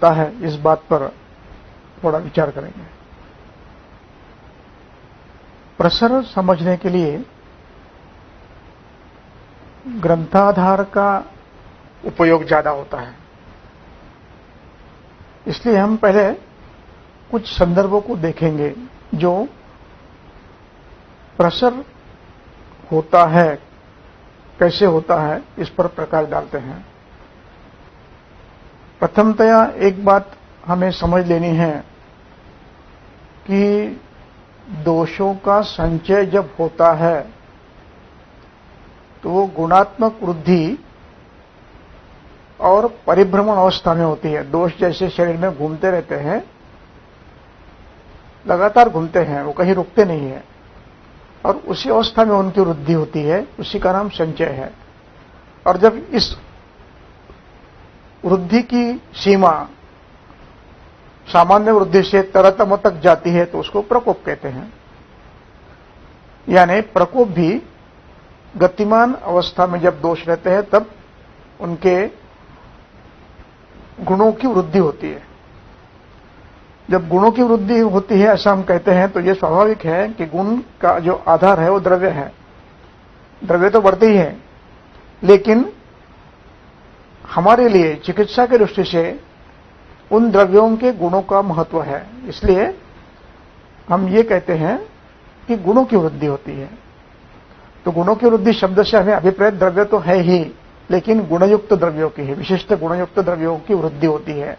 होता है, इस बात पर थोड़ा विचार करेंगे। प्रसर समझने के लिए ग्रंथाधार का उपयोग ज्यादा होता है, इसलिए हम पहले कुछ संदर्भों को देखेंगे जो प्रसर होता है, कैसे होता है, इस पर प्रकाश डालते हैं। प्रथमतया एक बात हमें समझ लेनी है कि दोषों का संचय जब होता है तो वो गुणात्मक वृद्धि और परिभ्रमण अवस्था में होती है। दोष जैसे शरीर में घूमते रहते हैं, लगातार घूमते हैं, वो कहीं रुकते नहीं है, और उसी अवस्था में उनकी वृद्धि होती है, उसी का नाम संचय है। और जब इस वृद्धि की सीमा सामान्य वृद्धि से तरतम तक जाती है तो उसको प्रकोप कहते हैं। यानी प्रकोप भी गतिमान अवस्था में जब दोष रहते हैं तब उनके गुणों की वृद्धि होती है। जब गुणों की वृद्धि होती है ऐसा हम कहते हैं तो यह स्वाभाविक है कि गुण का जो आधार है वो द्रव्य है। द्रव्य तो बढ़ते ही है, लेकिन हमारे लिए चिकित्सा की दृष्टि से उन द्रव्यों के गुणों का महत्व है, इसलिए हम ये कहते हैं कि गुणों की वृद्धि होती है। तो गुणों की वृद्धि शब्द से हमें अभिप्रेत द्रव्य तो है ही, लेकिन गुणयुक्त द्रव्यों की है, विशिष्ट गुणयुक्त द्रव्यों की वृद्धि होती है।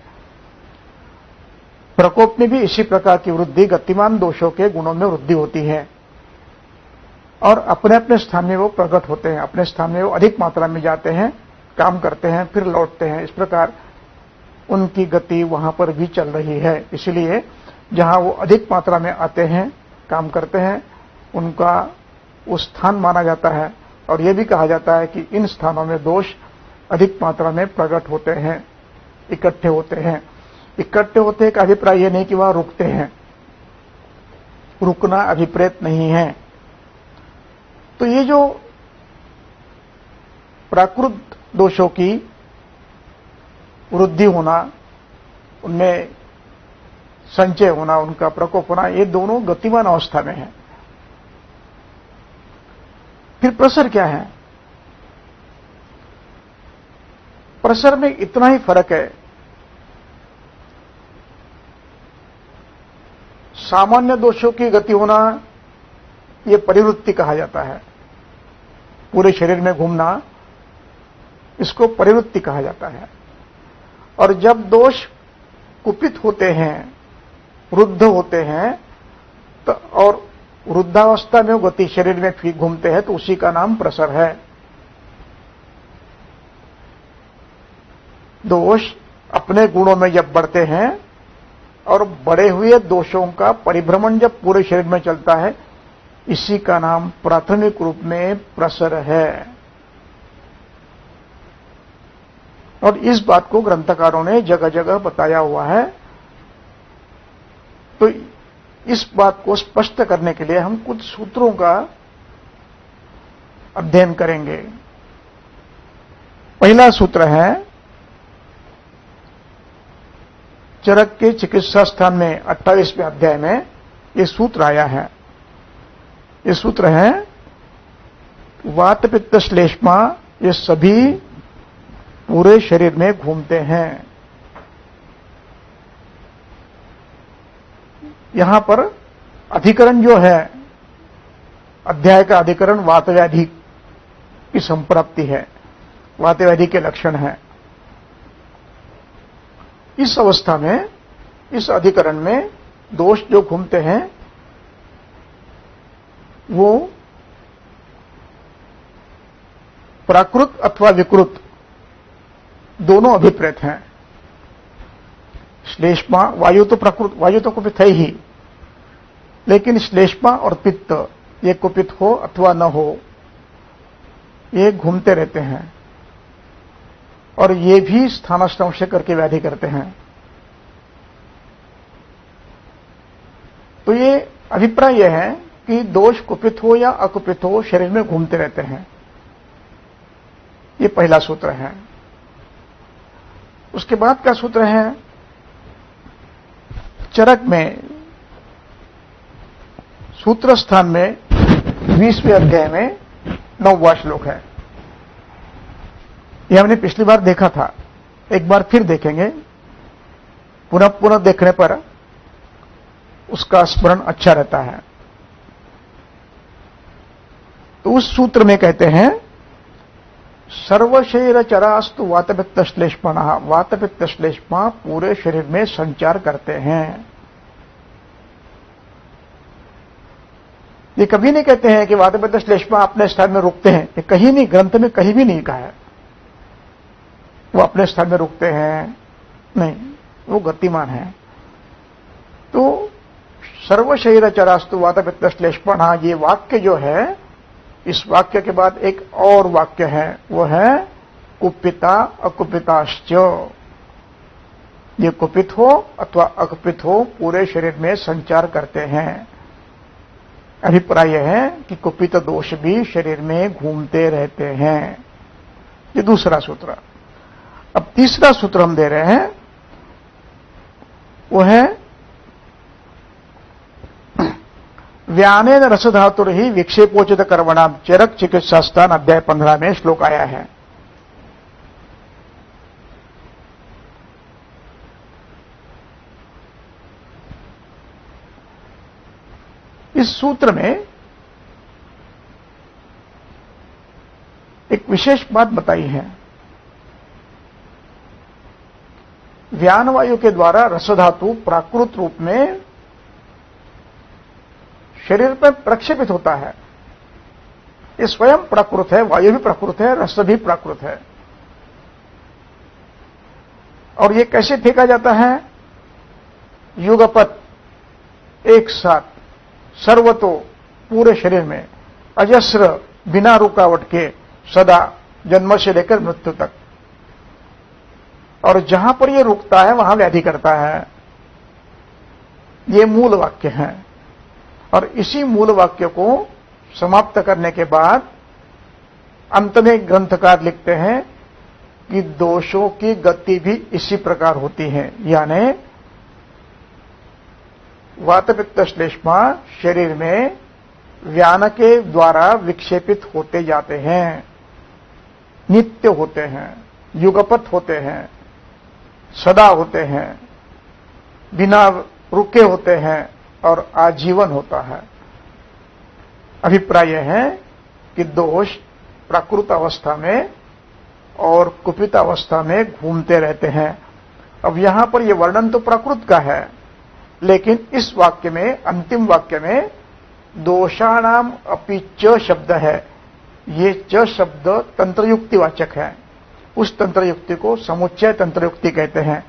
प्रकोप में भी इसी प्रकार की वृद्धि गतिमान दोषों के गुणों में वृद्धि होती है और अपने अपने स्थान में वो प्रकट होते हैं, अपने स्थान में वो अधिक मात्रा में जाते हैं, काम करते हैं, फिर लौटते हैं। इस प्रकार उनकी गति वहां पर भी चल रही है। इसलिए जहां वो अधिक मात्रा में आते हैं, काम करते हैं, उनका वो स्थान माना जाता है। और यह भी कहा जाता है कि इन स्थानों में दोष अधिक मात्रा में प्रकट होते हैं, इकट्ठे होते हैं। इकट्ठे होते का अभिप्राय यह नहीं कि वहां रुकते हैं, रुकना अभिप्रेत नहीं है। तो ये जो प्राकृत दोषों की वृद्धि होना, उनमें संचय होना, उनका प्रकोप होना, ये दोनों गतिमान अवस्था में है। फिर प्रसर क्या है? प्रसर में इतना ही फर्क है, सामान्य दोषों की गति होना यह परिवृत्ति कहा जाता है, पूरे शरीर में घूमना, इसको परिवृत्ति कहा जाता है। और जब दोष कुपित होते हैं, वृद्ध होते हैं, तो और वृद्धावस्था में गति शरीर में फिर घूमते हैं, तो उसी का नाम प्रसर है। दोष अपने गुणों में जब बढ़ते हैं और बढ़े हुए दोषों का परिभ्रमण जब पूरे शरीर में चलता है, इसी का नाम प्राथमिक रूप में प्रसर है। और इस बात को ग्रंथकारों ने जगह जगह बताया हुआ है। तो इस बात को स्पष्ट करने के लिए हम कुछ सूत्रों का अध्ययन करेंगे। पहला सूत्र है, चरक के चिकित्सा स्थान में 28वें अध्याय में यह सूत्र आया है। यह सूत्र है, वात पित्त श्लेष्मा ये सभी पूरे शरीर में घूमते हैं। यहां पर अधिकरण जो है, अध्याय का अधिकरण वात व्याधि की संप्राप्ति है, वात व्याधि के लक्षण है। इस अवस्था में, इस अधिकरण में दोष जो घूमते हैं वो प्राकृत अथवा विकृत दोनों अभिप्रेत हैं। श्लेष्मा, वायु तो प्रकृत, वायु तो कुपित है ही, लेकिन श्लेष्मा और पित्त ये कुपित हो अथवा न हो, ये घूमते रहते हैं और ये भी स्थानाश्रंश करके व्याधि करते हैं। तो ये अभिप्राय यह है कि दोष कुपित हो या अकुपित हो, शरीर में घूमते रहते हैं। ये पहला सूत्र है। उसके बाद का सूत्र है, चरक में सूत्र स्थान में 20वें अध्याय में 9वां श्लोक है। यह हमने पिछली बार देखा था, एक बार फिर देखेंगे। पुनः पुनः देखने पर उसका स्मरण अच्छा रहता है। तो उस सूत्र में कहते हैं, सर्वशरीर चरास्तु वातपित्त श्लेष्मा, वातपित्त श्लेष्मा पूरे शरीर में संचार करते हैं। ये कभी नहीं कहते हैं कि वातपित्त श्लेष्मा अपने स्थान में रुकते हैं, ये कहीं नहीं, ग्रंथ में कहीं भी नहीं कहा है वो अपने स्थान में रुकते हैं, नहीं, वो गतिमान है। तो सर्वशरीर चरास्तु वातपित्त श्लेष्मा, ये वाक्य जो है, इस वाक्य के बाद एक और वाक्य है, वो है कुपिता अकुपिताश्च। ये कुपित हो अथवा अकुपित हो पूरे शरीर में संचार करते हैं। अभिप्राय यह है कि कुपित दोष भी शरीर में घूमते रहते हैं। ये दूसरा सूत्र। अब तीसरा सूत्र हम दे रहे हैं, वो है व्यानेन रसधातुर ही विक्षेपोचित कर्मणाम, चरक चिकित्सा स्थान अध्याय 15 में श्लोक आया है। इस सूत्र में एक विशेष बात बताई है। व्यान वायु के द्वारा रसधातु प्राकृत रूप में शरीर पर प्रक्षेपित होता है। ये स्वयं प्राकृत है, वायु भी प्राकृत है, रस भी प्राकृत है। और ये कैसे फेंका जाता है? युगपत, एक साथ, सर्वतो, पूरे शरीर में, अजस्र, बिना रुकावट के, सदा, जन्म से लेकर मृत्यु तक। और जहां पर ये रुकता है वहां व्याधि करता है। ये मूल वाक्य है। और इसी मूल वाक्य को समाप्त करने के बाद अंत में ग्रंथकार लिखते हैं कि दोषों की गति भी इसी प्रकार होती है, यानी वातपित्त श्लेष्मा शरीर में व्यान के द्वारा विक्षेपित होते जाते हैं, नित्य होते हैं, युगपत होते हैं, सदा होते हैं, बिना रुके होते हैं और आजीवन होता है। अभिप्राय यह है कि दोष प्राकृत अवस्था में और कुपित अवस्था में घूमते रहते हैं। अब यहां पर यह वर्णन तो प्राकृत का है, लेकिन इस वाक्य में, अंतिम वाक्य में दोषाणाम अपि च शब्द है। ये च शब्द तंत्रयुक्तिवाचक है। उस तंत्रयुक्ति को समुच्चय तंत्रयुक्ति कहते हैं।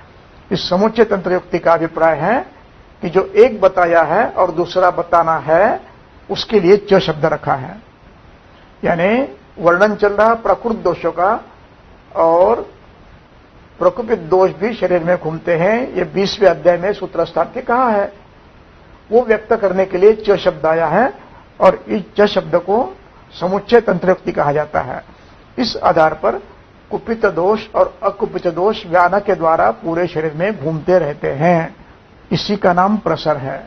इस समुच्चय तंत्रयुक्ति का अभिप्राय है कि जो एक बताया है और दूसरा बताना है, उसके लिए च शब्द रखा है। यानी वर्णन चल रहा प्रकृत दोषों का, और प्रकुपित दोष भी शरीर में घूमते हैं। ये 20वें अध्याय में सूत्र स्थान के कहा है, वो व्यक्त करने के लिए च शब्द आया है। और इस च शब्द को समुच्चय तंत्रयुक्ति कहा जाता है। इस आधार पर कुपित दोष और अकुपित दोष व्यान के द्वारा पूरे शरीर में घूमते रहते हैं। इसी का नाम प्रसर है।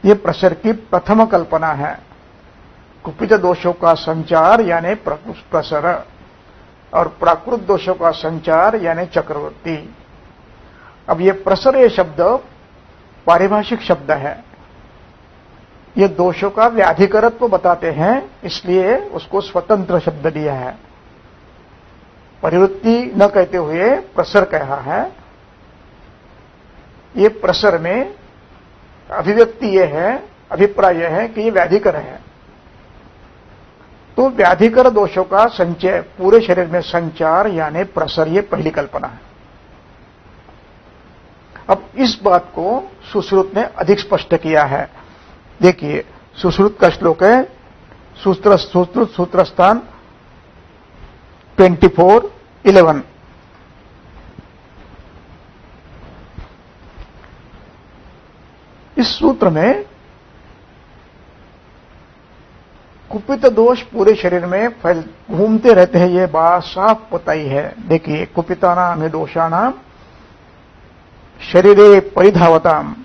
ये प्रसर की प्रथम कल्पना है। कुपित दोषों का संचार यानी प्रसर, और प्राकृत दोषों का संचार यानी चक्रवर्ती। अब ये प्रसर, ये शब्द पारिभाषिक शब्द है। ये दोषों का व्याधिकरत्व बताते हैं, इसलिए उसको स्वतंत्र शब्द दिया है। परिवृत्ति न कहते हुए प्रसर कहा है। ये प्रसर में अभिव्यक्ति ये है, अभिप्राय यह है कि ये व्याधिकर है। तो व्याधिकर दोषों का संचय, पूरे शरीर में संचार यानी प्रसर, ये पहली कल्पना है। अब इस बात को सुश्रुत ने अधिक स्पष्ट किया है। देखिए, सुश्रुत का श्लोक है, सूत्र स्थान 24:11। इस सूत्र में कुपित दोष पूरे शरीर में घूमते रहते हैं, ये बात साफ बताई है। देखिए, कुपितानाम दोषाणाम शरीरे परिधावताम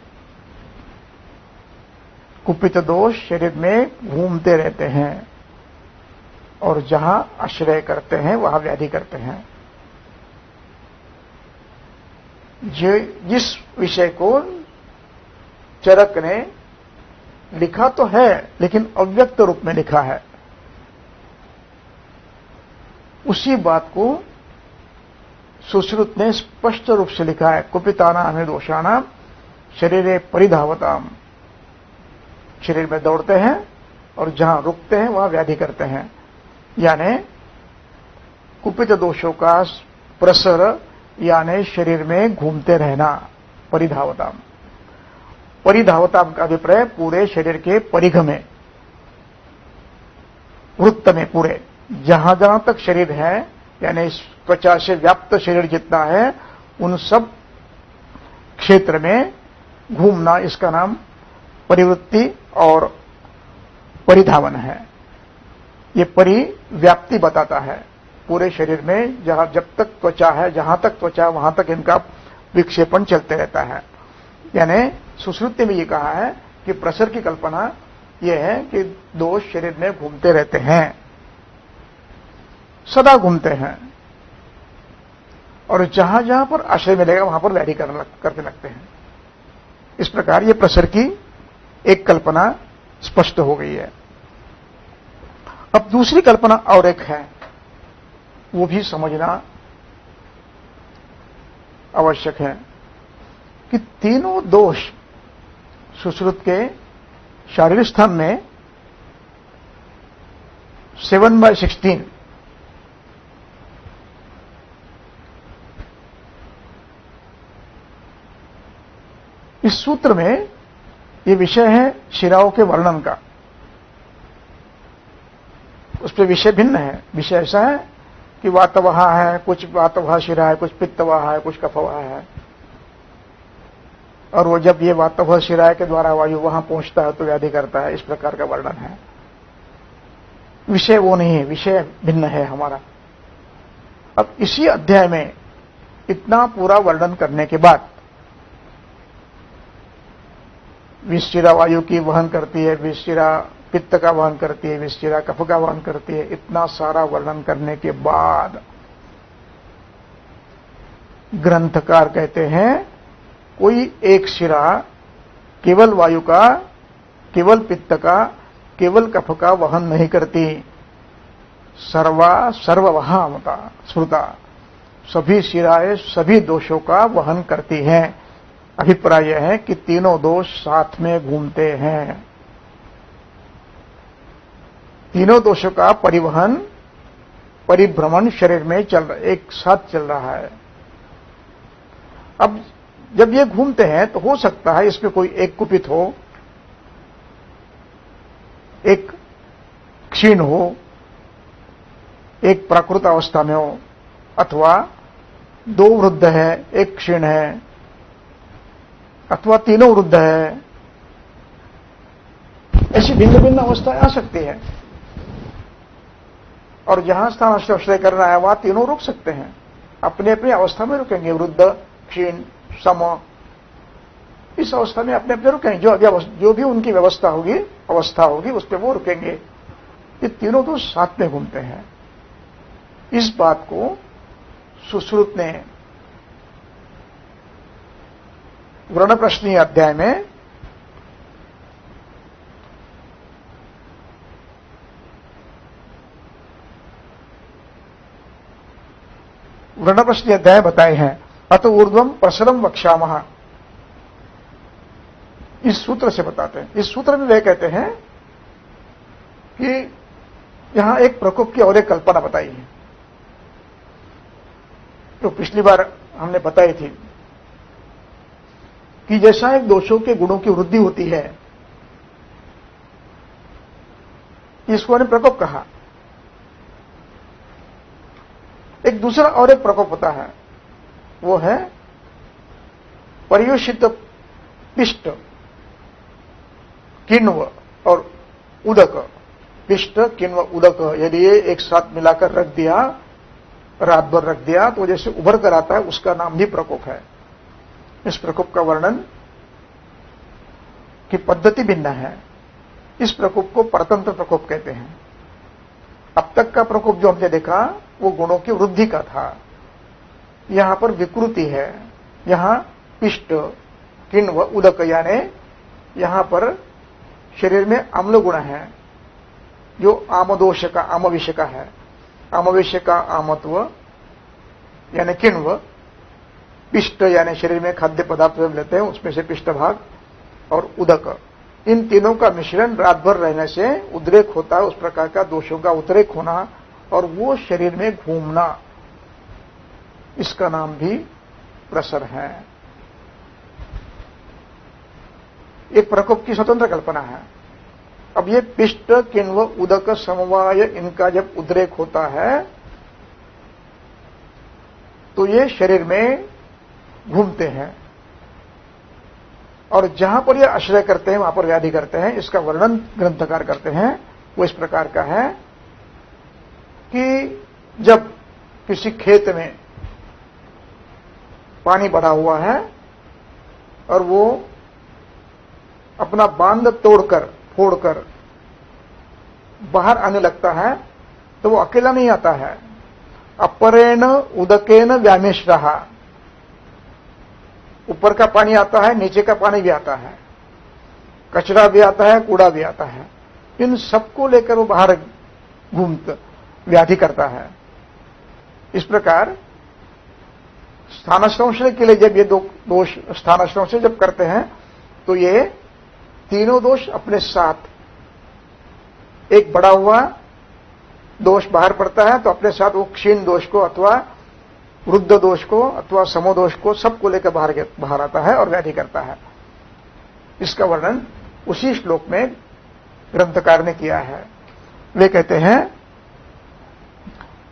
कुपित दोष शरीर में घूमते रहते हैं और जहां आश्रय करते हैं वहां व्याधि करते हैं। जिस विषय को चरक ने लिखा तो है लेकिन अव्यक्त रूप में लिखा है, उसी बात को सुश्रुत ने स्पष्ट रूप से लिखा है। कुपितानाम दोषाणाम शरीरे परिधावताम, शरीर में दौड़ते हैं और जहां रुकते हैं वहां व्याधि करते हैं। यानी कुपित दोषों का प्रसर यानी शरीर में घूमते रहना, परिधावताम। परिधावताम का अभिप्राय पूरे शरीर के परिघ में, वृत्त में, पूरे जहां जहां तक शरीर है यानी त्वचा से व्याप्त शरीर जितना है उन सब क्षेत्र में घूमना, इसका नाम परिवृत्ति और परिधावन है। ये परिव्याप्ति बताता है पूरे शरीर में, जहां जब तक त्वचा है, जहां तक त्वचा वहां तक इनका विक्षेपण चलते रहता है। यानी सुश्रुति में ये कहा है कि प्रसर की कल्पना यह है कि दोष शरीर में घूमते रहते हैं, सदा घूमते हैं और जहां जहां पर आश्रय मिलेगा वहां पर व्याधि करने लगते हैं। इस प्रकार ये प्रसर की एक कल्पना स्पष्ट हो गई है। अब दूसरी कल्पना और एक है, वो भी समझना आवश्यक है कि तीनों दोष सुश्रुत के शारीरिक स्थान में 7/16 इस सूत्र में ये विषय है शिराओं के वर्णन का। उस पर विषय भिन्न है। विषय ऐसा है कि वातवहा है, कुछ वातवहा शिरा है, कुछ पित्तवहा है, कुछ कफवहा है, और वो जब ये वातवहा शिरा के द्वारा वायु वहां पहुंचता है तो व्याधि करता है। इस प्रकार का वर्णन है। विषय वो नहीं है, विषय भिन्न है हमारा। अब इसी अध्याय में इतना पूरा वर्णन करने के बाद विशिरा वायु की वहन करती है, विशिरा पित्त का वहन करती है, विशिरा कफ का वहन करती है, इतना सारा वर्णन करने के बाद ग्रंथकार कहते हैं कोई एक शिरा केवल वायु का, केवल पित्त का, केवल कफ का वहन नहीं करती। सर्ववहामता स्मृता, सभी शिराएं सभी दोषों का वहन करती हैं। अभिप्राय यह है कि तीनों दोष साथ में घूमते हैं। तीनों दोषों का परिवहन, परिभ्रमण शरीर में एक साथ चल रहा है। अब जब ये घूमते हैं तो हो सकता है इसमें कोई एक कुपित हो, एक क्षीण हो, एक प्राकृत अवस्था में हो, अथवा दो वृद्ध है, एक क्षीण है, अथवा तीनों वृद्ध है। ऐसी भिन्न भिन्न अवस्थाएं आ सकती है और जहां स्थान आश्रय करना है वहां तीनों रुक सकते हैं, अपने अपनी अवस्था में रुकेंगे। वृद्ध, क्षीण, सम, इस अवस्था में अपने अपने रुकेंगे। जो भी उनकी व्यवस्था होगी, अवस्था होगी, उस पर वो रुकेंगे। ये तीनों तो साथ में घूमते हैं। इस बात को सुश्रुत ने व्रण प्रश्नीय अध्याय में व्रण प्रश्नीय अध्याय बताए हैं। अत ऊर्ध्वम प्रसरम वक्ष्यामः, इस सूत्र से बताते हैं। इस सूत्र में वे कहते हैं कि यहां एक प्रकोप की और एक कल्पना बताई है, तो पिछली बार हमने बताई थी कि जैसा एक दोषों के गुणों की वृद्धि होती है, इसको हमने प्रकोप कहा। एक दूसरा और एक प्रकोप होता है, वो है पर्युषित पिष्ट, किण्व और उदक। पिष्ट, किण्व, उदक यदि ये एक साथ मिलाकर रख दिया, रात भर रख दिया, तो जैसे उभर कर आता है, उसका नाम भी प्रकोप है। इस प्रकोप का वर्णन की पद्धति भिन्न है, इस प्रकोप को परतंत्र प्रकोप कहते हैं। अब तक का प्रकोप जो हमने देखा वो गुणों की वृद्धि का था। यहां पर विकृति है, यहां पिष्ट, किण्व, उदक, यानी यहां पर शरीर में अम्ल गुण है जो आमदोष का, आमविष का है। आमविष का आमत्व यानी किण्व, पिष्ट यानी शरीर में खाद्य पदार्थ लेते हैं उसमें से पिष्ट भाग, और उदक, इन तीनों का मिश्रण रात भर रहने से उद्रेक होता है। उस प्रकार का दोषों का उद्रेक होना और वो शरीर में घूमना, इसका नाम भी प्रसर है। एक प्रकोप की स्वतंत्र कल्पना है। अब ये पिष्ट, किण्व, उदक समवाय, इनका जब उद्रेक होता है तो ये शरीर में घूमते हैं और जहां पर ये आश्रय करते हैं वहां पर व्याधि करते हैं। इसका वर्णन ग्रंथकार करते हैं, वो इस प्रकार का है कि जब किसी खेत में पानी भरा हुआ है और वो अपना बांध तोड़कर, फोड़कर बाहर आने लगता है तो वो अकेला नहीं आता है। अपरेण उदकेन व्यामिश्रः, ऊपर का पानी आता है, नीचे का पानी भी आता है, कचरा भी आता है, कूड़ा भी आता है। इन सबको लेकर वो बाहर घूमता व्याधि करता है। इस प्रकार स्थानाश्रंशय के लिए जब ये दो दोष स्थानाश्रंशय जब करते हैं तो ये तीनों दोष अपने साथ, एक बड़ा हुआ दोष बाहर पड़ता है तो अपने साथ वो क्षीण दोष को अथवा वृद्ध दोष को अथवा समोदोष को सबको लेकर बाहर आता है और व्याधि करता है। इसका वर्णन उसी श्लोक में ग्रंथकार ने किया है। वे कहते हैं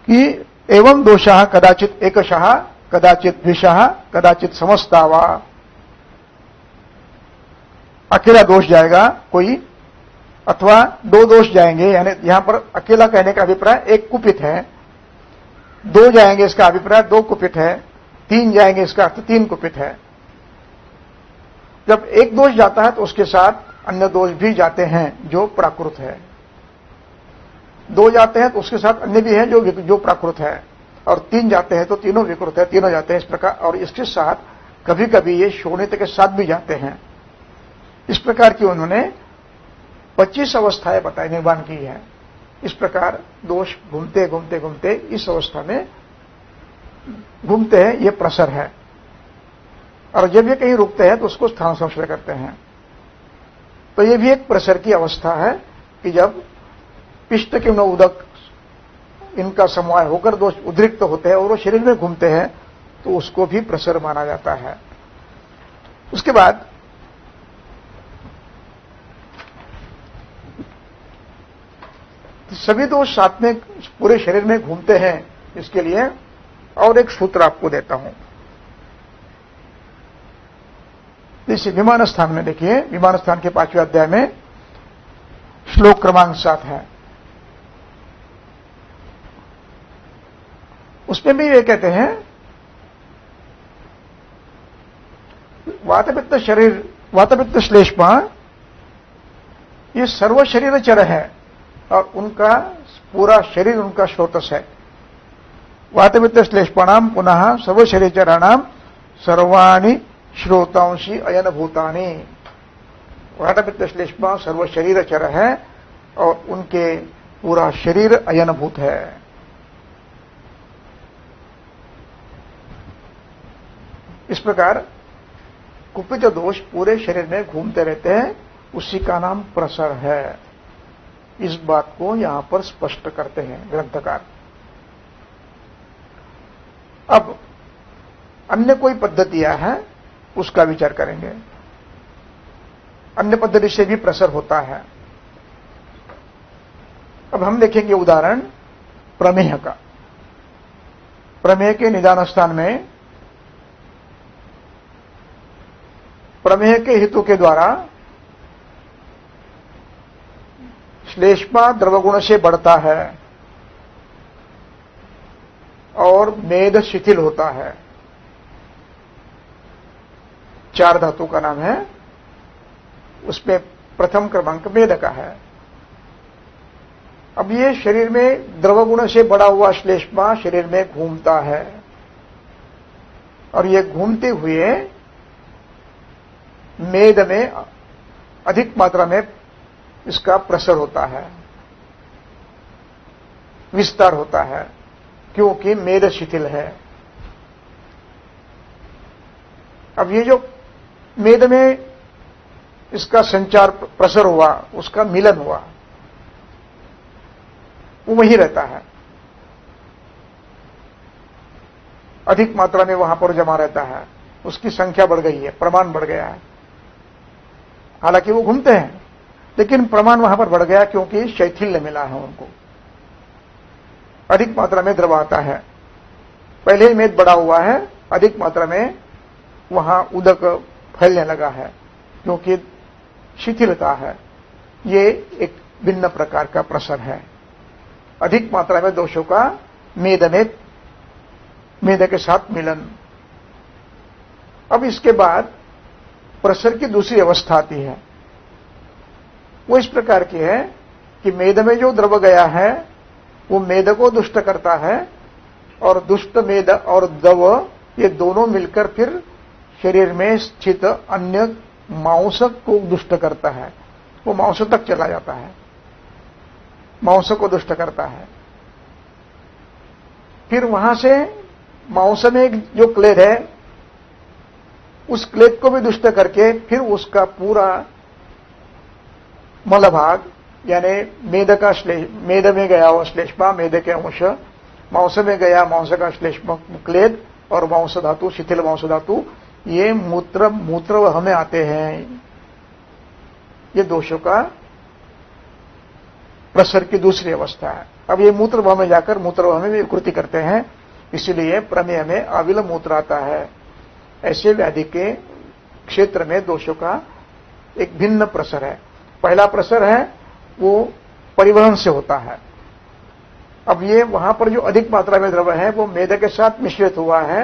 कि एवं दोषः कदाचित एकशः कदाचित द्विशः कदाचित समस्ता वा, अकेला दोष जाएगा कोई अथवा दो दोष जाएंगे, यानी यहां पर अकेला कहने का अभिप्राय एक कुपित है, दो जाएंगे इसका अभिप्राय दो कुपित है, तीन जाएंगे इसका अर्थ तीन कुपित है। जब एक दोष जाता है तो उसके साथ अन्य दोष भी जाते हैं जो प्राकृत है, दो जाते हैं तो उसके साथ अन्य भी हैं जो प्राकृत है, और तीन जाते हैं तो तीनों विकृत है, तीनों जाते हैं इस प्रकार। और इसके साथ कभी कभी ये शोणित के साथ भी जाते हैं। इस प्रकार की उन्होंने 25 अवस्थाएं बताई, निर्माण की है। इस प्रकार दोष घूमते घूमते घूमते इस अवस्था में घूमते हैं, ये प्रसर है। और जब ये कहीं रुकते हैं तो उसको स्थान संशय करते हैं। तो ये भी एक प्रसर की अवस्था है कि जब पिष्ट के उदक इनका समवाय होकर दोष उद्रिक्त होते हैं और वो शरीर में घूमते हैं तो उसको भी प्रसर माना जाता है। उसके बाद सभी दोष साथ में पूरे शरीर में घूमते हैं, इसके लिए और एक सूत्र आपको देता हूं। इसी विमान स्थान में देखिए, विमान स्थान के 5वें अध्याय में श्लोक क्रमांक 7 है। उसमें भी ये कहते हैं वातपित्त शरीर, वातपित्त श्लेष्मा ये सर्व शरीर चर है और उनका पूरा शरीर उनका स्रोतस है। वातपित्त श्लेष्माणाम पुनः सर्व शरीर चराणाम सर्वाणि श्रोतांशी अयन भूतानि। वातपित्त श्लेष्मा सर्व शरीर चर है और उनके पूरा शरीर अयन भूत है। इस प्रकार कुपित दोष पूरे शरीर में घूमते रहते हैं, उसी का नाम प्रसर है। इस बात को यहां पर स्पष्ट करते हैं ग्रंथकार। अब अन्य कोई पद्धतियां हैं उसका विचार करेंगे। अन्य पद्धति से भी प्रसर होता है। अब हम देखेंगे उदाहरण प्रमेह का। प्रमेह के निदान स्थान में प्रमेह के हेतु के द्वारा श्लेष्मा द्रवगुण से बढ़ता है और मेद शिथिल होता है। 4 धातु का नाम है, उसमें प्रथम क्रमांक मेद का है। अब ये शरीर में द्रव गुण से बड़ा हुआ श्लेष्मा शरीर में घूमता है और ये घूमते हुए मेद में अधिक मात्रा में इसका प्रसर होता है, विस्तार होता है, क्योंकि मेद शिथिल है। अब ये जो मेद में इसका संचार प्रसर हुआ, उसका मिलन हुआ, वो वहीं रहता है, अधिक मात्रा में वहां पर जमा रहता है, उसकी संख्या बढ़ गई है, प्रमाण बढ़ गया है। हालांकि वो घूमते हैं लेकिन प्रमाण वहां पर बढ़ गया क्योंकि शैथिल्य मिला है उनको, अधिक मात्रा में द्रव आता है। पहले ही मेद बढ़ा हुआ है, अधिक मात्रा में वहां उदक फैलने लगा है क्योंकि शिथिलता है। ये एक भिन्न प्रकार का प्रसर है, अधिक मात्रा में दोषों का मेद के साथ मिलन। अब इसके बाद प्रसर की दूसरी अवस्था आती है। वो इस प्रकार की है कि मेद में जो द्रव गया है वो मेद को दुष्ट करता है और दुष्ट मेद और द्रव ये दोनों मिलकर फिर शरीर में स्थित अन्य मांसक को दुष्ट करता है। वो मांस तक चला जाता है, मांस को दुष्ट करता है। फिर वहां से मांस में जो क्लेद है उस क्लेद को भी दुष्ट करके फिर उसका पूरा मलभाग यानी मेद में गया हुआ श्लेष्मा, मेद के अंश, मांस में गया मांस का श्लेष्मा क्लेद और मांस धातु, शिथिल मांस धातु, ये मूत्रवह में आते हैं। ये दोषों का प्रसर की दूसरी अवस्था है। अब ये मूत्रवह में जाकर मूत्रवह में भी विकृति करते हैं, इसलिए प्रमेय में अविल मूत्र आता है। ऐसे व्याधि के क्षेत्र में दोषों का एक भिन्न प्रसर है। पहला प्रसर है वो परिवहन से होता है। अब ये वहां पर जो अधिक मात्रा में द्रव्य है वो मेद के साथ मिश्रित हुआ है,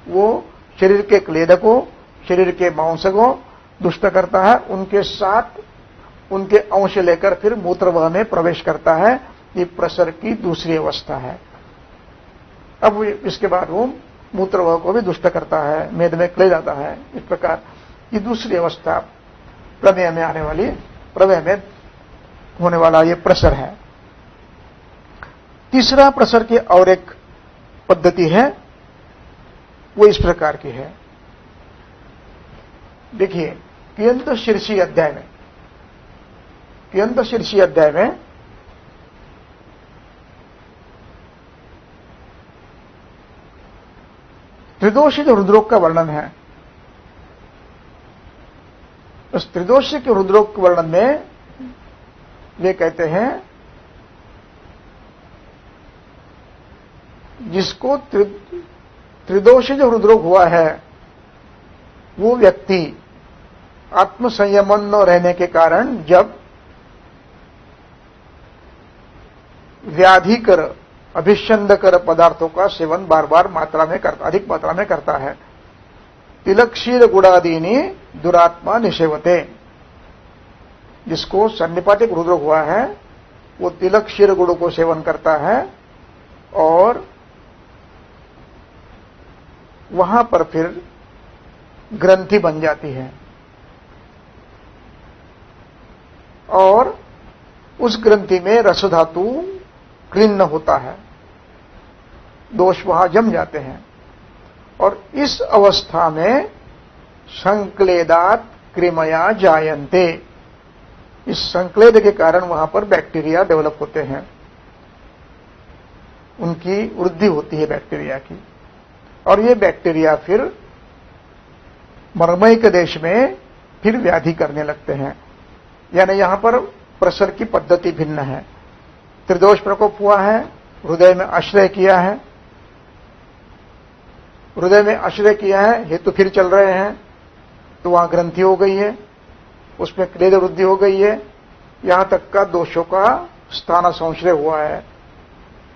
वो शरीर के क्लेद को, शरीर के मांस को दुष्ट करता है, उनके साथ उनके अंश लेकर फिर मूत्रवह में प्रवेश करता है। ये प्रसर की दूसरी अवस्था है। अब इसके बाद वो मूत्रवह को भी दुष्ट करता है, मेद में क्लेद आता है। इस प्रकार ये दूसरी अवस्था प्रमेय में आने वाली, प्रमेय में होने वाला ये प्रसर है। तीसरा प्रसर की और एक पद्धति है, वो इस प्रकार की है। देखिए कियंत शीर्षी अध्याय में त्रिदोषी जो हृदरोग का वर्णन है, उस त्रिदोषी के हृदरोग के वर्णन में वे कहते हैं जिसको त्रिदोषी जो हृदरोग हुआ है वो व्यक्ति आत्मसंयमन न रहने के कारण जब व्याधिकर अभिषंदकर पदार्थों का सेवन बार बार अधिक मात्रा में करता है, तिलक क्षीर गुड़ादीनी दुरात्मा निषेवते। जिसको सन्निपातिक हृदरोग हुआ है वो तिलक क्षीर गुड़ को सेवन करता है और वहां पर फिर ग्रंथि बन जाती है और उस ग्रंथि में रस धातु क्लिन्न होता है, दोष वहां जम जाते हैं और इस अवस्था में संक्लेदात क्रिमया जायन्ते। इस संक्लेद के कारण वहां पर बैक्टीरिया डेवलप होते हैं, उनकी वृद्धि होती है बैक्टीरिया की, और ये बैक्टीरिया फिर मर्मयिक देश में फिर व्याधि करने लगते हैं। यानी यहां पर प्रसर की पद्धति भिन्न है। त्रिदोष प्रकोप हुआ है, हृदय में आश्रय किया है, हेतु फिर चल रहे हैं तो वहां ग्रंथि हो गई है, उसमें क्लेद वृद्धि हो गई है, यहां तक का दोषों का स्थान संश्रय हुआ है,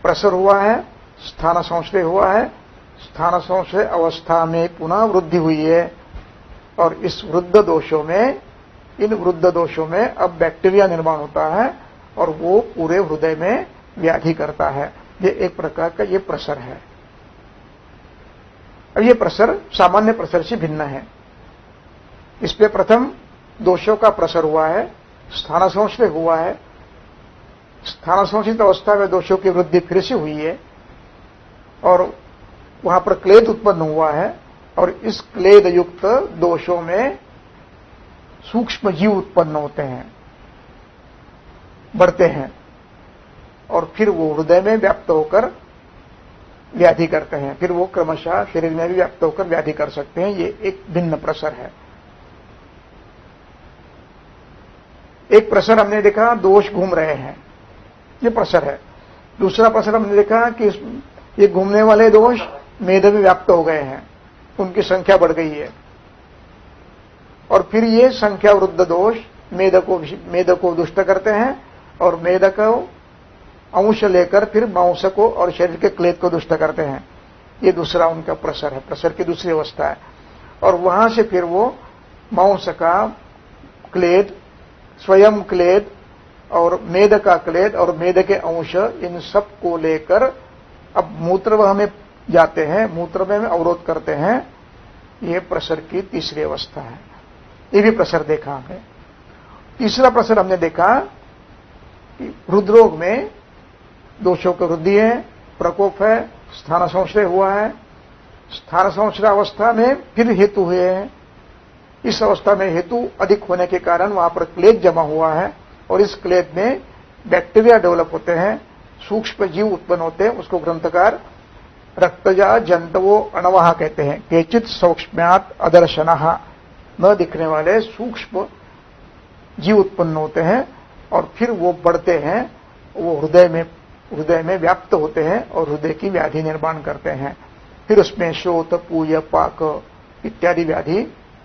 प्रसर हुआ है, स्थान संश्रय हुआ है, स्थान संश्रय अवस्था में पुनः वृद्धि हुई है और इस वृद्ध दोषों में इन वृद्ध दोषों में अब बैक्टीरिया निर्माण होता है और वो पूरे हृदय में व्याधि करता है। ये एक प्रकार का ये प्रसर है। अब ये प्रसर सामान्य प्रसर से भिन्न है। इस पे प्रथम दोषों का प्रसर हुआ है, स्थानसंश्रय हुआ है। स्थानसंश्रित अवस्था में दोषों की वृद्धि फिर से हुई है और वहां पर क्लेद उत्पन्न हुआ है और इस क्लेद युक्त दोषों में सूक्ष्म जीव उत्पन्न होते हैं, बढ़ते हैं और फिर वो हृदय में व्याप्त होकर व्याधि करते हैं। फिर वो क्रमशः शरीर में भी व्याप्त होकर व्याधि कर सकते हैं। ये एक भिन्न प्रसर है। एक प्रसर हमने देखा दोष घूम रहे हैं, ये प्रसर है। दूसरा प्रसर हमने देखा कि ये घूमने वाले दोष मेद में व्याप्त हो गए हैं, उनकी संख्या बढ़ गई है और फिर ये संख्या वृद्ध दोष मेद को दुष्ट करते हैं और मेद को अंश लेकर फिर मांस को और शरीर के क्लेद को दुष्ट करते हैं। ये दूसरा उनका प्रसर है, प्रसर की दूसरी अवस्था है। और वहां से फिर वो मांस का क्लेद, स्वयं क्लेद और मेद का क्लेद और मेद के अंश, इन सब को लेकर अब मूत्रवाह में जाते हैं, मूत्रवाह में अवरोध करते हैं। ये प्रसर की तीसरी अवस्था है। ये भी प्रसर देखा हमने। तीसरा प्रसर हमने देखा कि हृदरोग में दोषों की वृद्धि है, प्रकोप है, स्थान संश्रय हुआ है। स्थान संश्रय अवस्था में फिर हेतु हुए हैं। इस अवस्था में हेतु अधिक होने के कारण वहां पर क्लेद जमा हुआ है और इस क्लेद में बैक्टीरिया डेवलप होते हैं, सूक्ष्म जीव उत्पन्न होते हैं। उसको ग्रंथकार रक्तजा जंतवो अणवः कहते हैं। केचित सूक्ष्म्यात् अदर्शनः, न दिखने वाले सूक्ष्म जीव उत्पन्न होते हैं और फिर वो बढ़ते हैं, वो हृदय में व्याप्त होते हैं और हृदय की व्याधि निर्माण करते हैं। फिर उसमें शोथ, पूय, पाक इत्यादि व्याधि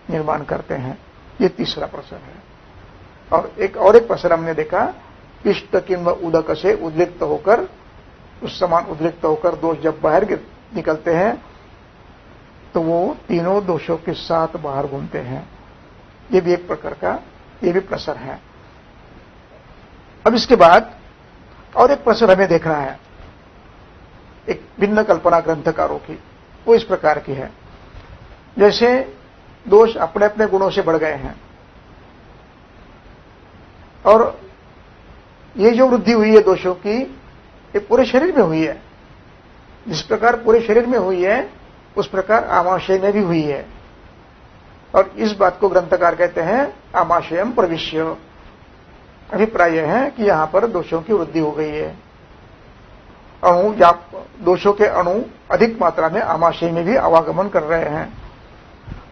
निर्माण करते हैं। ये तीसरा प्रसर है। और एक प्रसर हमने देखा, पिष्ट किंव उदक से उद्रिक्त होकर, उस समान उद्रिक्त होकर दोष जब बाहर निकलते हैं तो वो तीनों दोषों के साथ बाहर घूमते हैं। ये भी एक प्रकार का ये भी प्रसर है। अब इसके बाद और एक प्रसर हमें देखना है, एक भिन्न कल्पना ग्रंथकारों की। वो इस प्रकार की है, जैसे दोष अपने अपने गुणों से बढ़ गए हैं और ये जो वृद्धि हुई है दोषों की, ये पूरे शरीर में हुई है। जिस प्रकार पूरे शरीर में हुई है उस प्रकार आमाशय में भी हुई है। और इस बात को ग्रंथकार कहते हैं आमाशयम प्रविश्य। अभिप्राय यह है कि यहां पर दोषों की वृद्धि हो गई है। अणु या दोषों के अणु अधिक मात्रा में आमाशय में भी आवागमन कर रहे हैं।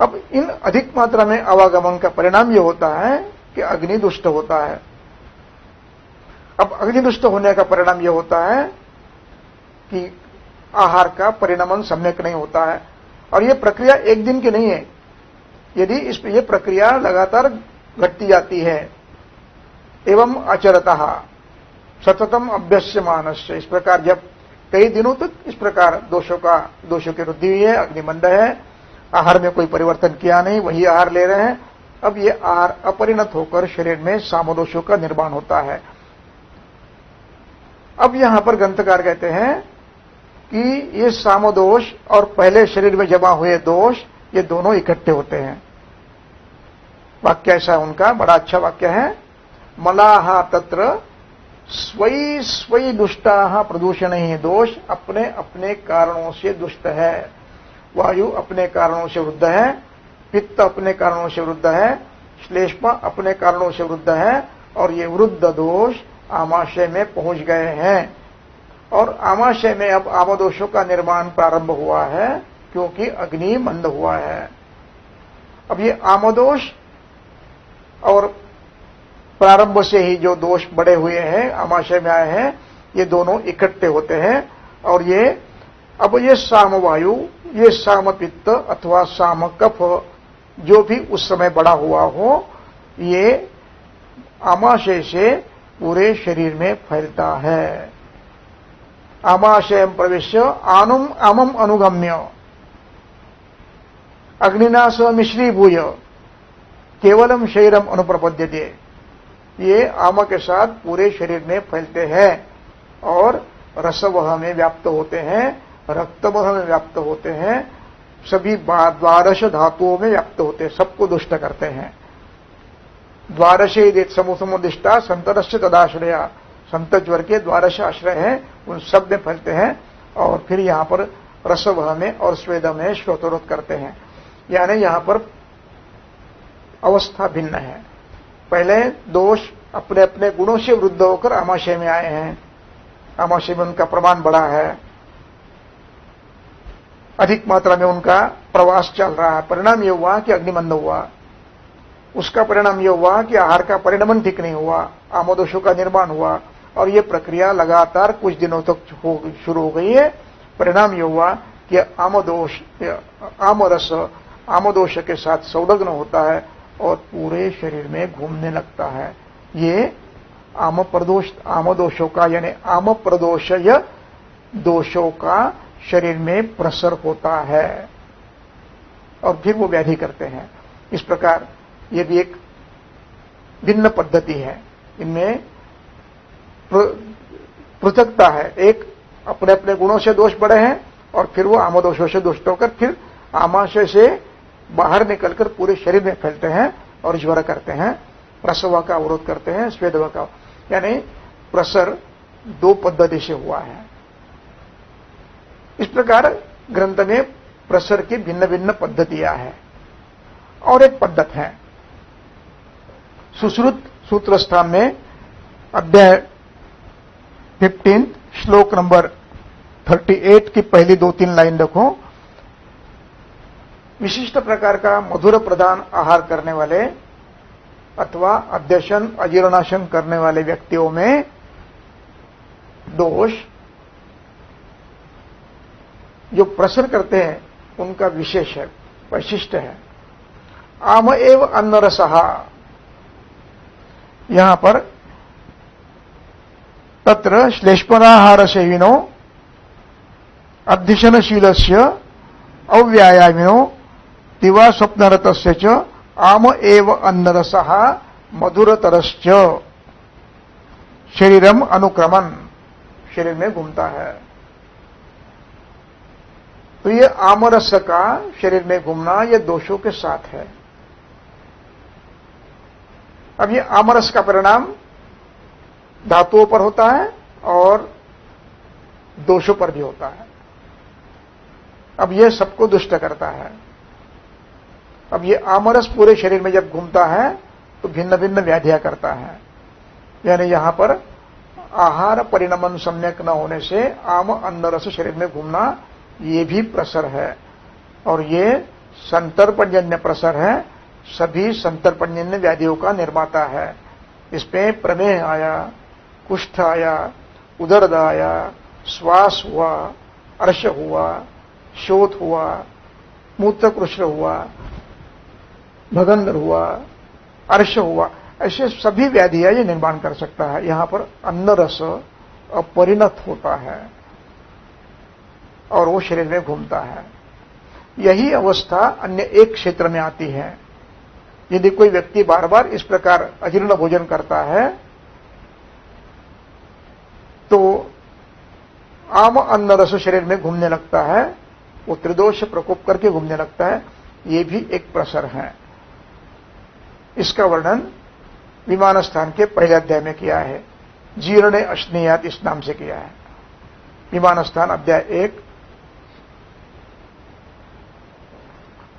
अब इन अधिक मात्रा में आवागमन का परिणाम यह होता है कि अग्नि दुष्ट होता है। अब अग्नि दुष्ट होने का परिणाम यह होता है कि आहार का परिणमन सम्यक नहीं होता है। और यह प्रक्रिया एक दिन की नहीं है। यदि ये प्रक्रिया लगातार घटती जाती है, एवं अचरतः सततम अभ्यस्यमानस्य, इस प्रकार जब कई दिनों तक इस प्रकार दोषों की वृद्धि हुई है, अग्निमंद है, आहार में कोई परिवर्तन किया नहीं, वही आहार ले रहे हैं, अब ये आहार अपरिणत होकर शरीर में सामदोषों का निर्माण होता है। अब यहां पर ग्रंथकार कहते हैं कि ये सामदोष और पहले शरीर में जमा हुए दोष, ये दोनों इकट्ठे होते हैं। वाक्य ऐसा है उनका, बड़ा अच्छा वाक्य है। मलाहा तत्र स्वयं स्वयं दुष्टा प्रदूषण ही, दोष अपने अपने कारणों से दुष्ट है। वायु अपने कारणों से वृद्ध है, पित्त अपने कारणों से वृद्ध है, श्लेष्मा अपने कारणों से वृद्ध है और ये वृद्ध दोष आमाशय में पहुंच गए हैं। और आमाशय में अब आमदोषों का निर्माण प्रारंभ हुआ है क्योंकि अग्नि मंद हुआ है। अब ये आमदोष और प्रारंभ से ही जो दोष बड़े हुए हैं, आमाशय में आए हैं, ये दोनों इकट्ठे होते हैं और ये सामवायु, ये सामपित्त अथवा सामकफ जो भी उस समय बड़ा हुआ हो, ये आमाशय से पूरे शरीर में फैलता है। आमाशयम प्रविश्य आमम अनुगम्य अग्निना स मिश्रीभूय, केवलम शरीरम अनुप्रपद्यते, ये आम के साथ पूरे शरीर में फैलते हैं और रसवह में व्याप्त होते हैं, रक्तवह में व्याप्त होते हैं, सभी द्वादश धातुओं में व्याप्त होते हैं, सबको दुष्ट करते हैं। द्वादशे समुदिष्टा संतरस्य तदाश्रया, संत ज्वर के द्वादश आश्रय हैं, उन सब में फैलते हैं और फिर यहां पर रसवह में और स्वेद में श्रोतरोध करते हैं। यानी यहां पर अवस्था भिन्न है। पहले दोष अपने अपने गुणों से वृद्ध होकर आमाशय में आए हैं, आमाशय में उनका प्रमाण बढ़ा है, अधिक मात्रा में उनका प्रवास चल रहा है। परिणाम यह हुआ कि अग्निमंद हुआ, उसका परिणाम यह हुआ कि आहार का परिणमन ठीक नहीं हुआ, आमोदोषों का निर्माण हुआ और यह प्रक्रिया लगातार कुछ दिनों तक शुरू हो गई है। परिणाम यह हुआ कि आमरस आमोदोष के साथ संलग्न होता है और पूरे शरीर में घूमने लगता है। ये आमोदोषों का यानी आम प्रदोषय दोषों का शरीर में प्रसर होता है और फिर वो व्याधि करते हैं। इस प्रकार ये भी एक भिन्न पद्धति है, इनमें पृथकता है। एक अपने अपने गुणों से दोष बढ़े हैं और फिर वो आमोदोषों से दुष्ट होकर फिर आमाशय से बाहर निकलकर पूरे शरीर में फैलते हैं और ज्वर करते हैं, प्रसव का अवरोध करते हैं, स्वेदव का, यानी प्रसर दो पद्धति से हुआ है। इस प्रकार ग्रंथ में प्रसर की भिन्न भिन्न पद्धतियां हैं। और एक पद्धत है सुश्रुत सूत्र स्थान में अध्याय 15 श्लोक नंबर 38 की पहली 2-3 लाइन देखो। विशिष्ट प्रकार का मधुर प्रदान आहार करने वाले अथवा अध्यशन अजीर्णाशन करने वाले व्यक्तियों में दोष जो प्रसर करते हैं उनका विशेष है, वैशिष्ट है। आम एव अन्न रसहा, यहां पर तत्र श्लेष्मनाहार सेविनो अध्यशनशीलस्य अव्यायामिनो दिवा स्वप्नरतस्य च आम एव अन्नरसः मधुरतरश्च शरीरम अनुक्रमण, शरीर में घूमता है। तो ये आमरस का शरीर में घूमना ये दोषों के साथ है। अब ये आमरस का परिणाम धातुओं पर होता है और दोषों पर भी होता है। अब ये सबको दुष्ट करता है। अब ये आमरस पूरे शरीर में जब घूमता है तो भिन्न भिन्न व्याधियां करता है। यानी यहां पर आहार परिणमन सम्यक न होने से आम अन्नरस शरीर में घूमना ये भी प्रसर है और ये संतर्पणजन्य प्रसर है, सभी संतर्पणजन्य व्याधियों का निर्माता है। इसमें प्रमेह आया, कुष्ठ आया, उदरद आया, श्वास हुआ, अर्श हुआ, शोथ हुआ, मूत्रकृष्ण हुआ, भगंदर हुआ, अर्श हुआ, ऐसे सभी व्याधियां ये निर्माण कर सकता है। यहां पर अन्न रस अपरिणत होता है और वो शरीर में घूमता है। यही अवस्था अन्य एक क्षेत्र में आती है। यदि कोई व्यक्ति बार बार इस प्रकार अजीर्ण भोजन करता है तो आम अन्न रस शरीर में घूमने लगता है, वो त्रिदोष प्रकोप करके घूमने लगता है। ये भी एक प्रसर है। इसका वर्णन विमान स्थान के पहले अध्याय में किया है, जीर्णे अश्नीयात इस नाम से किया है। विमान स्थान अध्याय 1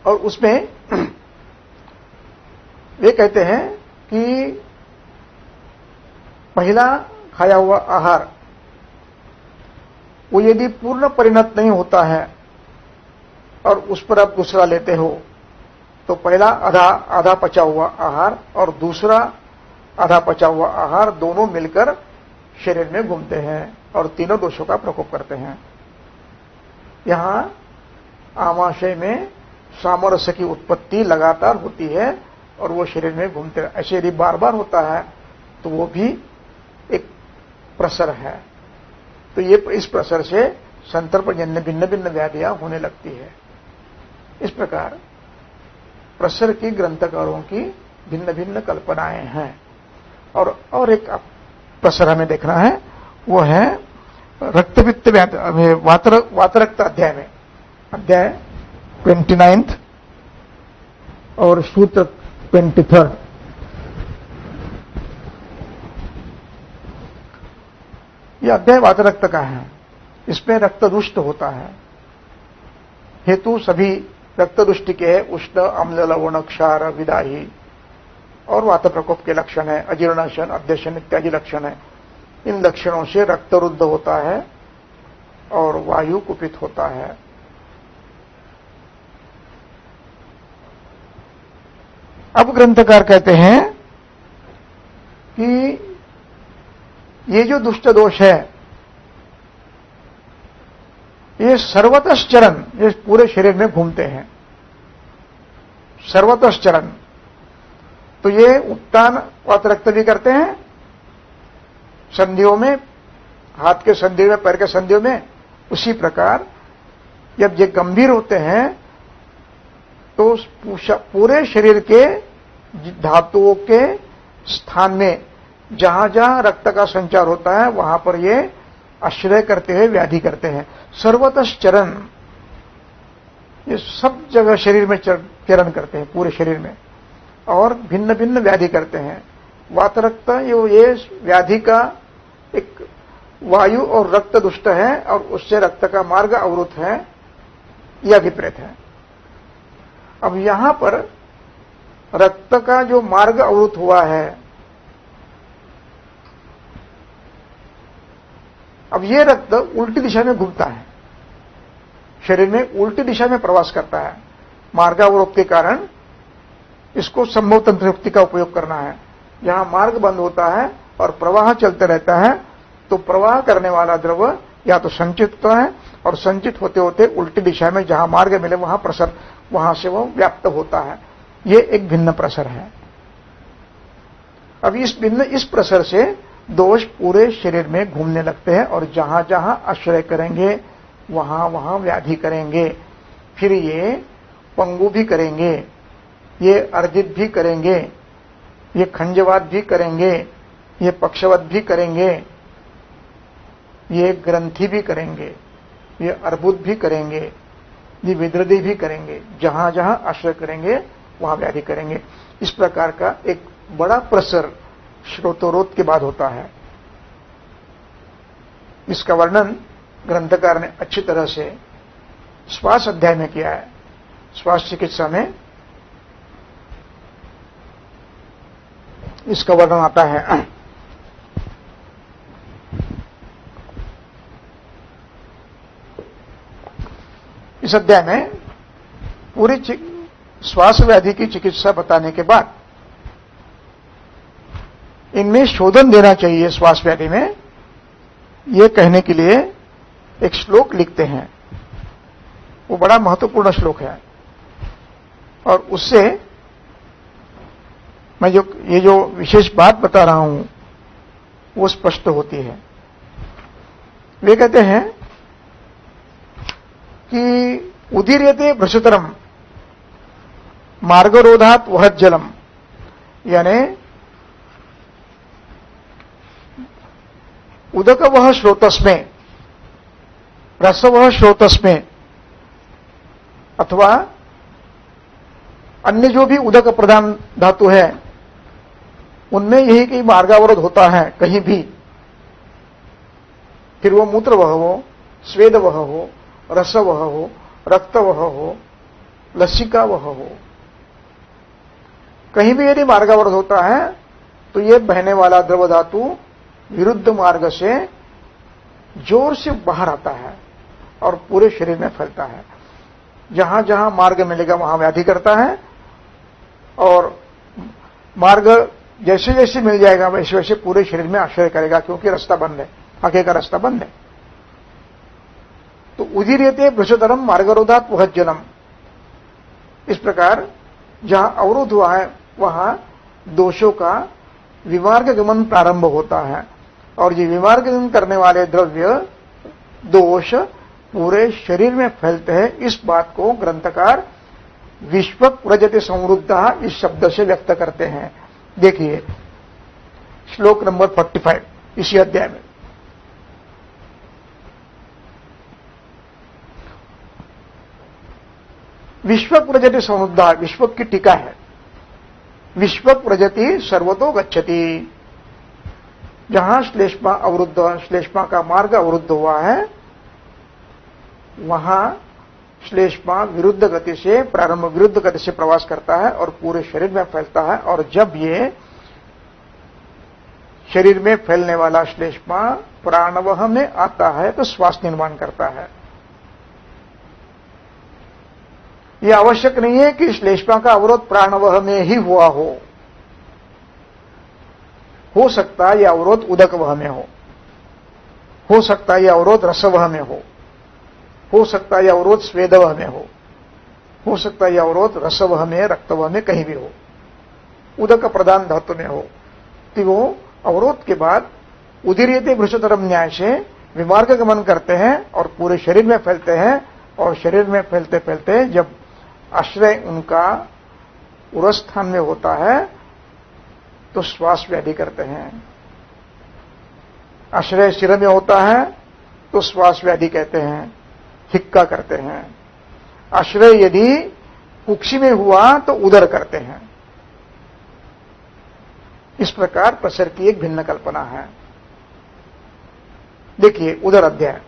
और उसमें वे कहते हैं कि पहला खाया हुआ आहार वो यदि पूर्ण परिणत नहीं होता है और उस पर आप दूसरा लेते हो तो पहला आधा पचा हुआ आहार और दूसरा आधा पचा हुआ आहार दोनों मिलकर शरीर में घूमते हैं और तीनों दोषों का प्रकोप करते हैं। यहां आमाशय में सामरस्य की उत्पत्ति लगातार होती है और वो शरीर में घूमते हैं। ऐसे यदि बार बार होता है तो वो भी एक प्रसर है। तो ये इस प्रसर से संतर्पणजन्य भिन्न भिन्न व्याधियां होने लगती है। इस प्रकार प्रसर की ग्रंथकारों की भिन्न भिन्न कल्पनाएं हैं। और एक प्रसर हमें देखना है, वो है रक्तपित्त वातरक्त अध्याय में, अध्याय 29 और सूत्र 23। यह अध्याय वातरक्त का है। इसमें रक्तदुष्ट होता है। हेतु सभी रक्तदुष्टि के है, उष्ण, अम्ल, लवण, क्षार, विदाही और वात प्रकोप के लक्षण है, अजीर्णशन, अध्यशन इत्यादि लक्षण है। इन लक्षणों से रक्त रुद्ध होता है और वायु कुपित होता है। अब ग्रंथकार कहते हैं कि ये जो दुष्ट दोष है, ये सर्वतश्चरण, ये पूरे शरीर में घूमते हैं। सर्वतश्चरण, तो ये उत्तान वातरक्त भी करते हैं संधियों में, हाथ के संधियों में, पैर के संधियों में। उसी प्रकार जब ये गंभीर होते हैं तो पूरे शरीर के धातुओं के स्थान में जहां जहां रक्त का संचार होता है वहां पर ये आश्रय करते हुए व्याधि करते हैं। सर्वतश्चरण, ये सब जगह शरीर में चरण करते हैं, पूरे शरीर में, और भिन्न भिन्न व्याधि करते हैं। वातरक्त ये व्याधि का एक वायु और रक्त दुष्ट है और उससे रक्त का मार्ग अवरुद्ध है, यह विपरीत है। अब यहां पर रक्त का जो मार्ग अवरुद्ध हुआ है, अब ये रक्त उल्टी दिशा में घूमता है, शरीर में उल्टी दिशा में प्रवास करता है। मार्गावरोध के कारण इसको संभव तंत्र युक्ति का उपयोग करना है। जहां मार्ग बंद होता है और प्रवाह चलते रहता है तो प्रवाह करने वाला द्रव या तो संचित होता है और संचित होते होते उल्टी दिशा में जहां मार्ग मिले वहां प्रसर, वहां से वो व्याप्त होता है। ये एक भिन्न प्रसर है। अब इस प्रसर से दोष पूरे शरीर में घूमने लगते हैं और जहां जहां आश्रय करेंगे वहां वहां व्याधि करेंगे। फिर ये पंगु भी करेंगे, ये अर्जित भी करेंगे, ये खंजवात भी करेंगे, ये पक्षवत भी करेंगे, ये ग्रंथि भी करेंगे, ये अर्बुद भी करेंगे, ये विद्रदी भी करेंगे। जहां जहां आश्रय करेंगे वहां व्याधि करेंगे। इस प्रकार का एक बड़ा प्रसर श्रोतोरोध के बाद होता है। इसका वर्णन ग्रंथकार ने अच्छी तरह से श्वास अध्याय में किया है। श्वास चिकित्सा में इसका वर्णन आता है। इस अध्याय में पूरी श्वास व्याधि की चिकित्सा बताने के बाद इनमें शोधन देना चाहिए श्वास व्याधि में, यह कहने के लिए एक श्लोक लिखते हैं। वो बड़ा महत्वपूर्ण श्लोक है और उससे मैं ये जो विशेष बात बता रहा हूं वो स्पष्ट होती है। वे कहते हैं कि उदीर्यते भ्रशतरम मार्गरोधात वहत जलम, यानी उदक वह श्रोतस्मे, रस वह श्रोतस्मे, अथवा अन्य जो भी उदक प्रधान धातु है उनमें यही कि मार्गावरोध होता है कहीं भी, फिर वो मूत्र वह हो, स्वेद वह हो, रस वह हो, रक्त वह हो, लसिका वह हो, कहीं भी यदि मार्गावरोध होता है तो ये बहने वाला द्रव धातु विरुद्ध मार्ग से जोर से बाहर आता है और पूरे शरीर में फैलता है। जहां जहां मार्ग मिलेगा वहां व्याधि करता है और मार्ग जैसे जैसे मिल जाएगा वैसे वैसे पूरे शरीर में आश्रय करेगा, क्योंकि रास्ता बंद है, आगे का रास्ता बंद है। तो उदीर्यते भ्रशतरम मार्गरोधात वहत जलम, इस प्रकार जहां अवरोध हुआ है वहां दोषों का विमार्ग गमन प्रारंभ होता है और ये विमार्ग गमन करने वाले द्रव्य दोष पूरे शरीर में फैलते हैं। इस बात को ग्रंथकार विश्व प्रजति समृद्ध इस शब्द से व्यक्त करते हैं। देखिए श्लोक नंबर 45 इसी अध्याय में। विश्व प्रजति समृद्ध, विश्व की टीका है। विश्व प्रजति सर्वतो गच्छति, जहां श्लेष्मा अवरुद्ध, श्लेष्मा का मार्ग अवरुद्ध हुआ है, वहां श्लेष्मा विरुद्ध गति से, प्रारंभ विरुद्ध गति से प्रवास करता है और पूरे शरीर में फैलता है। और जब ये शरीर में फैलने वाला श्लेष्मा प्राणवह में आता है तो श्वास निर्माण करता है। यह आवश्यक नहीं है कि श्लेष्मा का अवरोध प्राणवह में ही हुआ हो सकता है यह अवरोध उदक वह में हो सकता है यह अवरोध रसवह में हो सकता है यह अवरोध स्वेदवह में हो सकता है यह अवरोध रसवह में, रक्तवह में, कहीं भी हो, उदक प्रधान धातु में हो। तो वो अवरोध के बाद उदीर्यते भ्रष्टतरम न्याय से विमार्ग गमन करते हैं और पूरे शरीर में फैलते हैं। और शरीर में फैलते फैलते जब आश्रय उनका उरस्थान में होता है तो श्वास व्याधि करते हैं। आश्रय सिर में होता है तो श्वास व्याधि कहते हैं, हिक्का करते हैं। आश्रय यदि कुक्षी में हुआ तो उदर करते हैं। इस प्रकार प्रसर की एक भिन्न कल्पना है। देखिए उदर अध्याय।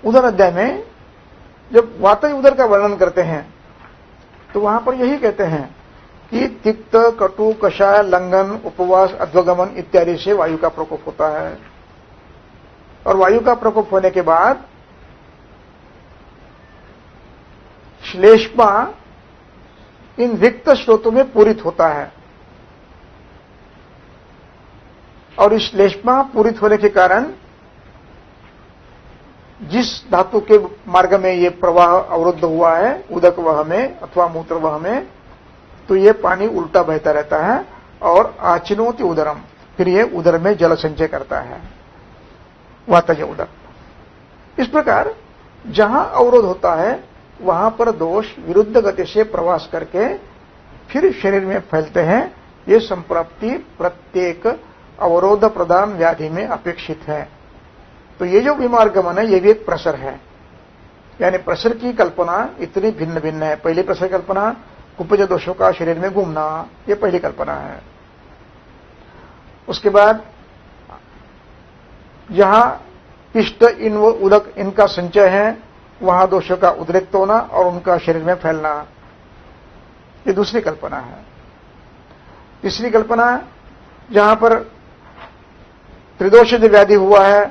उदर अध्याय में जब वातज उदर का वर्णन करते हैं तो वहां पर यही कहते हैं कि तिक्त, कटु, कषाय, लंघन, उपवास, अध्वगमन इत्यादि से वायु का प्रकोप होता है। और वायु का प्रकोप होने के बाद श्लेष्मा इन रिक्त स्रोतों में पूरित होता है। और इस श्लेष्मा पूरित होने के कारण जिस धातु के मार्ग में ये प्रवाह अवरुद्ध हुआ है, उदक वह में अथवा मूत्र वह में, तो ये पानी उल्टा बहता रहता है और आचिनोति उदरम, फिर ये उदर में जल संचय करता है, वातज उदर। इस प्रकार जहां अवरोध होता है वहां पर दोष विरुद्ध गति से प्रवास करके फिर शरीर में फैलते हैं। ये संप्राप्ति प्रत्येक अवरोध प्रदान व्याधि में अपेक्षित है। तो ये जो विमार्गमन है ये भी एक प्रसर है, यानी प्रसर की कल्पना इतनी भिन्न भिन्न है। पहली प्रसर कल्पना कुपित दोषों का शरीर में घूमना, ये पहली कल्पना है। उसके बाद जहां पिष्ट इन व उदक इनका संचय है वहां दोषों का उद्रिक्त होना और उनका शरीर में फैलना, ये दूसरी कल्पना है। तीसरी कल्पना जहां पर त्रिदोषज व्याधि हुआ है,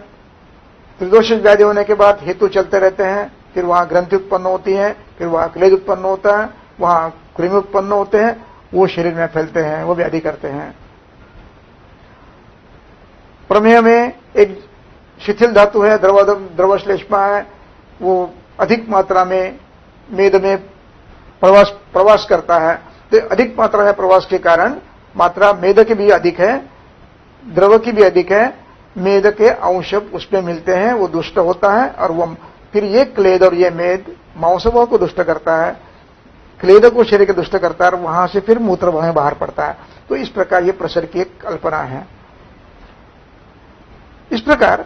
त्रिदोषज व्याधि होने के बाद हेतु चलते रहते हैं, फिर वहां ग्रंथि उत्पन्न होती है, फिर वहां क्लेद उत्पन्न होता है, वहां कृमि उत्पन्न होते हैं, वो शरीर में फैलते हैं, वो व्याधि करते हैं। प्रमेय में एक शिथिल धातु है, द्रवश्लेष्मा है, वो अधिक मात्रा में मेद में प्रवास करता है। तो अधिक मात्रा में प्रवास के कारण मात्रा मेद की भी अधिक है, द्रव की भी अधिक है, मेद के अंश उसमें मिलते हैं, वो दुष्ट होता है। और वो फिर ये क्लेद और ये मेद मांसवह को दुष्ट करता है, क्लेद को शरीर को दुष्ट करता है और वहां से फिर मूत्र वह बाहर पड़ता है। तो इस प्रकार ये प्रसर की एक कल्पना है। इस प्रकार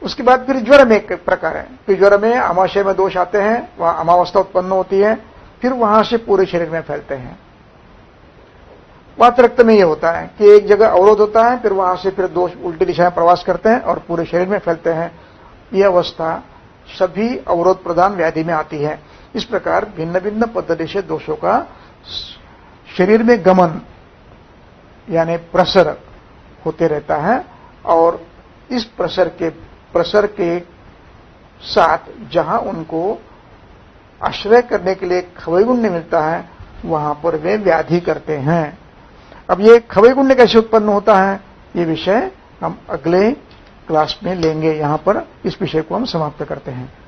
उसके बाद फिर ज्वर में एक प्रकार है। फिर ज्वर में अमाशय में दोष आते हैं, वहां अमावस्था उत्पन्न होती है, फिर वहां से पूरे शरीर में फैलते हैं। वात रक्त में यह होता है कि एक जगह अवरोध होता है, फिर वहां से फिर दोष उल्टी दिशा में प्रवास करते हैं और पूरे शरीर में फैलते हैं। यह अवस्था सभी अवरोध प्रदान व्याधि में आती है। इस प्रकार भिन्न भिन्न पद्धति से दोषों का शरीर में गमन यानी प्रसर होते रहता है। और इस प्रसर के साथ जहां उनको आश्रय करने के लिए खवैगुण्य मिलता है वहां पर वे व्याधि करते हैं। अब ये खवैगुण्य कैसे उत्पन्न होता है, ये विषय हम अगले क्लास में लेंगे। यहां पर इस विषय को हम समाप्त करते हैं।